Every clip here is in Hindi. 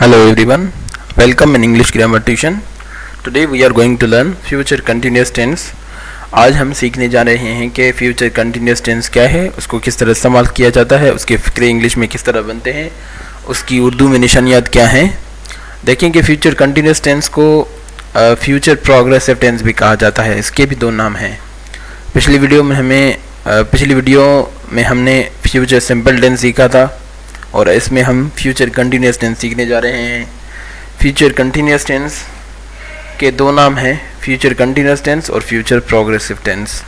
Hello everyone, welcome in English Grammar Tuition. Today we are going to learn future continuous tense. आज हम सीखने जा रहे हैं कि फ्यूचर कंटिन्यूस टेंस क्या है, उसको किस तरह इस्तेमाल किया जाता है, उसके फ़िक्रे इंग्लिश में किस तरह बनते हैं, उसकी उर्दू में निशानियात क्या हैं. देखेंगे फ्यूचर कंटिन्यूस टेंस को फ्यूचर प्रोग्रेसिव टेंस भी कहा जाता है. इसके भी दो नाम हैं. पिछली वीडियो में हमने फ्यूचर सिंपल टेंस सीखा था और इसमें हम फ्यूचर कंटिन्यूस टेंस सीखने जा रहे हैं. फ्यूचर कंटिन्यूस टेंस के दो नाम हैं, फ्यूचर कंटिन्यूस टेंस और फ्यूचर प्रोग्रेसिव टेंस.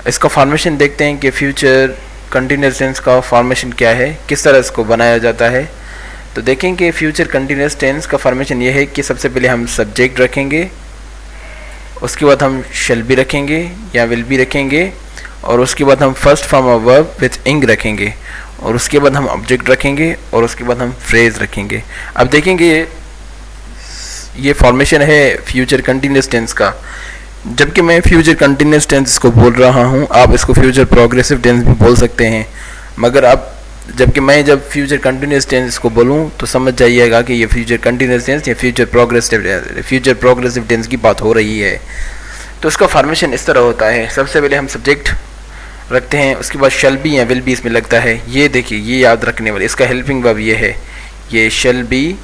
इसका फॉर्मेशन देखते हैं कि फ्यूचर कंटिन्यूस टेंस का फॉर्मेशन क्या है, किस तरह इसको बनाया जाता है. तो देखें कि फ्यूचर कंटिन्यूस टेंस का फॉर्मेशन ये है कि सबसे पहले हम सब्जेक्ट रखेंगे, उसके बाद हम शैल बी रखेंगे या विल बी रखेंगे, और उसके बाद हम first form of verb with इंग रखेंगे, और उसके बाद हम ऑब्जेक्ट रखेंगे, और उसके बाद हम फ्रेज रखेंगे. अब देखेंगे ये फॉर्मेशन है फ्यूचर कंटिन्यूस टेंस का. जबकि मैं फ्यूचर कंटिन्यूस टेंस इसको बोल रहा हूँ, आप इसको फ्यूचर प्रोग्रेसिव टेंस भी बोल सकते हैं. मगर आप जब फ्यूचर कंटिन्यूस टेंस इसको बोलूँ तो समझ जाइएगा कि ये फ्यूचर कंटिन्यूस टेंस या फ्यूचर प्रोग्रेसिव टेंस की बात हो रही है. तो इसका फॉर्मेशन इस तरह होता है. सबसे पहले हम सब्जेक्ट रखते हैं, उसके बाद शैल बी या विल बी इसमें लगता है. ये देखिए, ये याद रखने वाले, इसका हेल्पिंग वर्ब ये है, ये शैल बी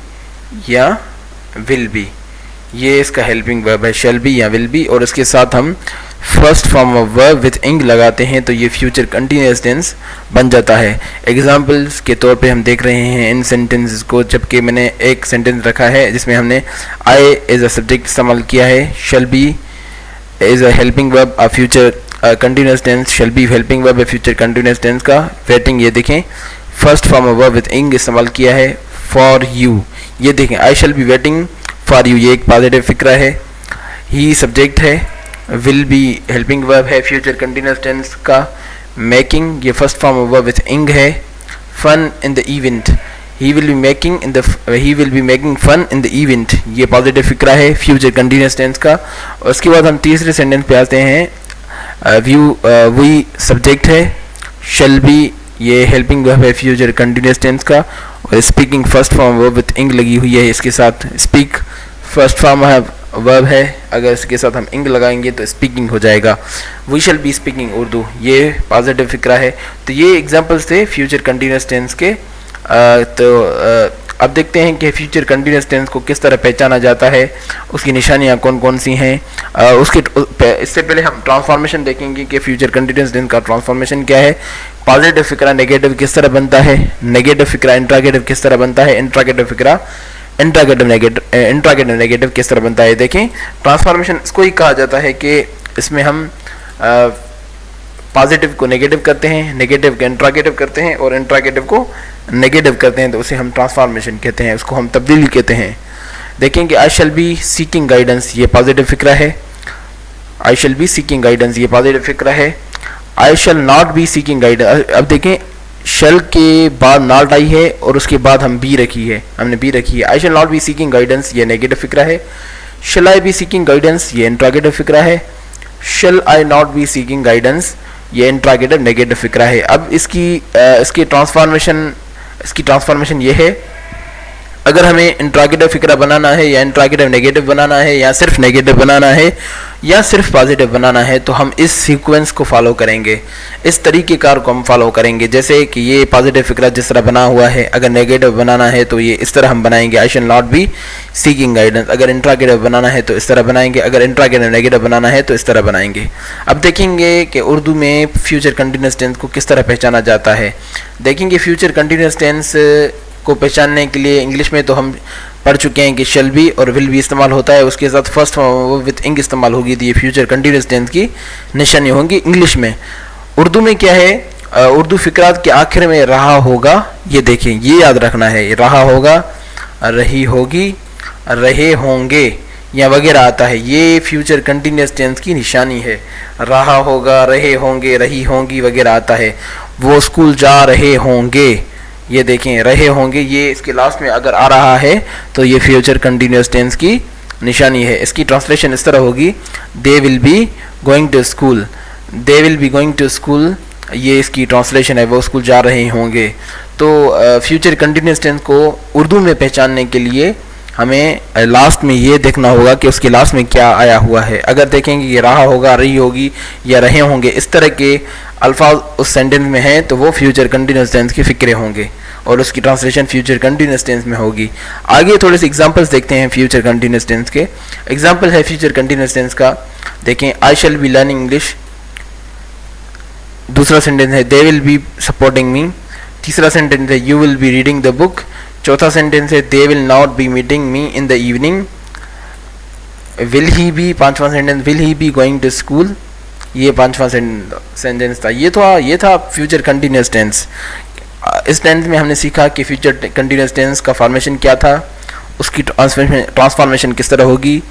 या विल बी, ये इसका हेल्पिंग वर्ब है, शैल बी या विल बी. और इसके साथ हम first form of verb with इंग लगाते हैं तो ये फ्यूचर कंटिन्यूस टेंस बन जाता है. एग्जाम्पल्स के तौर पे हम देख रहे हैं इन सेंटेंसेस को. जबकि मैंने एक सेंटेंस रखा है जिसमें हमने आई एज अ सब्जेक्ट इस्तेमाल किया है, shall be as a helping verb, a future continuous tense, shall be helping verb है फ्यूचर कंटिन्यूस टेंस का. वेटिंग, ये देखें, first form of verb with ing इस्तेमाल किया है, फॉर यू. ये देखें, I shall be waiting for you, ये एक पॉजिटिव फिक्रा है. ही सब्जेक्ट है, विल बी हेल्पिंग वर्ब है फ्यूचर कंटिन्यूस टेंस का. मेकिंग, ये first form of verb with इंग है. Fun in the event, he will be making fun in the event, ये पॉजिटिव फिक्रा है फ्यूचर कंटिन्यूस टेंस का. और उसके बाद हम तीसरे सेंटेंस पे आते हैं. वी सब्जेक्ट है, शैल बी ये हेल्पिंग वर्ब है फ्यूचर कंटिन्यूस टेंस का. और speaking first form verb with इंग लगी हुई है इसके साथ. स्पीक फर्स्ट फॉर्म वर्ब है, अगर इसके साथ हम इंग लगाएंगे तो स्पीकिंग हो जाएगा. We shall be speaking Urdu, ये पॉजिटिव फिक्रा है. तो ये एग्जांपल्स थे फ्यूचर कंटिन्यूस टेंस के. अब देखते हैं कि फ्यूचर कंटिन्यूस टेंस को किस तरह पहचाना जाता है, उसकी निशानियाँ कौन कौन सी हैं. इससे पहले हम ट्रांसफॉर्मेशन देखेंगे कि फ्यूचर कंटिन्यूस टेंस का ट्रांसफॉर्मेशन क्या है. पॉजिटिव फिक्रा नेगेटिव किस तरह बनता है, नेगेटिव फिक्रा इंट्रागेटिव किस तरह बनता है, इंट्रागेटिव फिक्रा इंट्रागेटिव नेगेटिव किस तरह बनता है. देखें, ट्रांसफॉर्मेशन इसको ही कहा जाता है कि इसमें हम पॉजिटिव को नेगेटिव करते हैं, नेगेटिव को इंट्रागेटिव करते हैं, और इंट्रागेटिव को नेगेटिव करते हैं, तो उसे हम ट्रांसफॉर्मेशन कहते हैं, उसको हम तब्दीली कहते हैं. देखें कि I shall be seeking guidance, ये पॉजिटिव फिक्रा है. I shall be seeking guidance, ये पॉजिटिव फिक्रा है. I shall not be seeking guidance, अब देखें शैल के बाद नॉट आई है और उसके बाद हमने बी रखी है. I shall not be seeking guidance, ये नेगेटिव फिक्रा है. Shall I be seeking guidance, ये इंट्रागेटिव फिक्रा है. Shall I not be seeking guidance, ये इंट्रागेटिव नेगेटिव फिक्रा है. अब इसकी ट्रांसफॉर्मेशन ये है, अगर हमें इंट्रागेटिव फिक्रा बनाना है या इंट्रागेटिव नेगेटिव बनाना है या सिर्फ नेगेटिव बनाना है या सिर्फ पॉजिटिव बनाना है, तो हम इस सीक्वेंस को फॉलो करेंगे, इस तरीक़ेकार को हम फॉलो करेंगे. जैसे कि ये पॉजिटिव फिक्रा जिस तरह बना हुआ है, अगर नेगेटिव बनाना है तो ये इस तरह हम बनाएंगे, I shall not be seeking guidance. अगर इंट्रागेटिव बनाना है तो इस तरह बनाएंगे, अगर इंट्रागेटिव नेगेटिव बनाना है तो इस तरह बनाएंगे. अब देखेंगे कि उर्दू में फ्यूचर कंटिन्यूस टेंस को किस तरह पहचाना जाता है. देखेंगे फ्यूचर कंटिन्यूस टेंस को पहचानने के लिए इंग्लिश में तो हम पढ़ चुके हैं कि शैल बी और विल बी इस्तेमाल होता है, उसके साथ फर्स्ट फॉर्म विथ इंग इस्तेमाल होगी, तो ये फ्यूचर कंटिन्यूस टेंस की निशानी होंगी इंग्लिश में. उर्दू में क्या है, उर्दू फिक्रात के आखिर में रहा होगा, ये देखें, ये याद रखना है, रहा होगा, रही होगी, रहे होंगे या वगैरह आता है, ये फ्यूचर कंटिन्यूस टेंस की निशानी है. रहा होगा, रहे होंगे, रही होंगी वगैरह आता है. वो स्कूल जा रहे होंगे, ये देखें, रहे होंगे, ये इसके लास्ट में अगर आ रहा है तो ये फ्यूचर कंटिन्यूस टेंस की निशानी है. इसकी ट्रांसलेशन इस तरह होगी, they will be going to school, they will be going to school, ये इसकी ट्रांसलेशन है वो स्कूल जा रहे होंगे। तो फ्यूचर कंटिन्यूस टेंस को उर्दू में पहचानने के लिए हमें लास्ट में ये देखना होगा कि उसके लास्ट में क्या आया हुआ है। अगर देखेंगे कि रहा होगा, रही होगी या रहे होंगे, इस तरह के अल्फाज उस सेंटेंस में हैं तो वो फ्यूचर कंटिन्यूस टेंस के फिक्रे होंगे और उसकी ट्रांसलेशन फ्यूचर कंटिन्यूस टेंस में होगी। आगे थोड़े से एग्जांपल्स देखते हैं फ्यूचर कंटिन्यूस टेंस के। एग्जांपल है फ्यूचर कंटिन्यूस टेंस का, देखें I shall be learning English. दूसरा सेंटेंस है they will be supporting me. तीसरा सेंटेंस है you will be reading the book. चौथा सेंटेंस है they will not be meeting me in the evening. Will he be, पांचवा sentence will he be going to school. ये पांचवा सेंटेंस था। ये था फ्यूचर कंटिन्यूस टेंस। इस टेंस में हमने सीखा कि फ्यूचर कंटिन्यूस टेंस का फॉर्मेशन क्या था, उसकी ट्रांसफॉर्मेशन किस तरह होगी,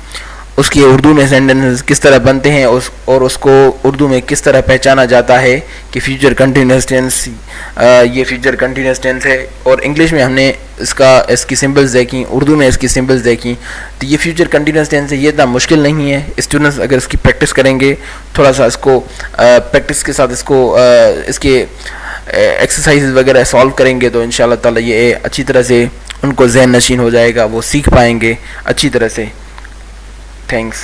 उसके उर्दू में सेंटेंसेस किस तरह बनते हैं और उसको उर्दू में किस तरह पहचाना जाता है कि फ्यूचर कंटिन्यूस टेंस ये फ्यूचर कंटिन्यूस टेंस है। और इंग्लिश में हमने इसकी सिंबल्स देखी, उर्दू में इसकी सिंबल्स देखी। तो ये फ्यूचर कंटिन्यूस टेंस है, ये इतना मुश्किल नहीं है। स्टूडेंट्स अगर इसकी प्रैक्टिस करेंगे, थोड़ा सा इसको प्रैक्टिस के साथ इसके एक्सरसाइज वगैरह सॉल्व करेंगे तो इंशाल्लाह ताला ये अच्छी तरह से उनको ज़हन नशीन हो जाएगा, वो सीख पाएंगे अच्छी तरह से। थैंक्स।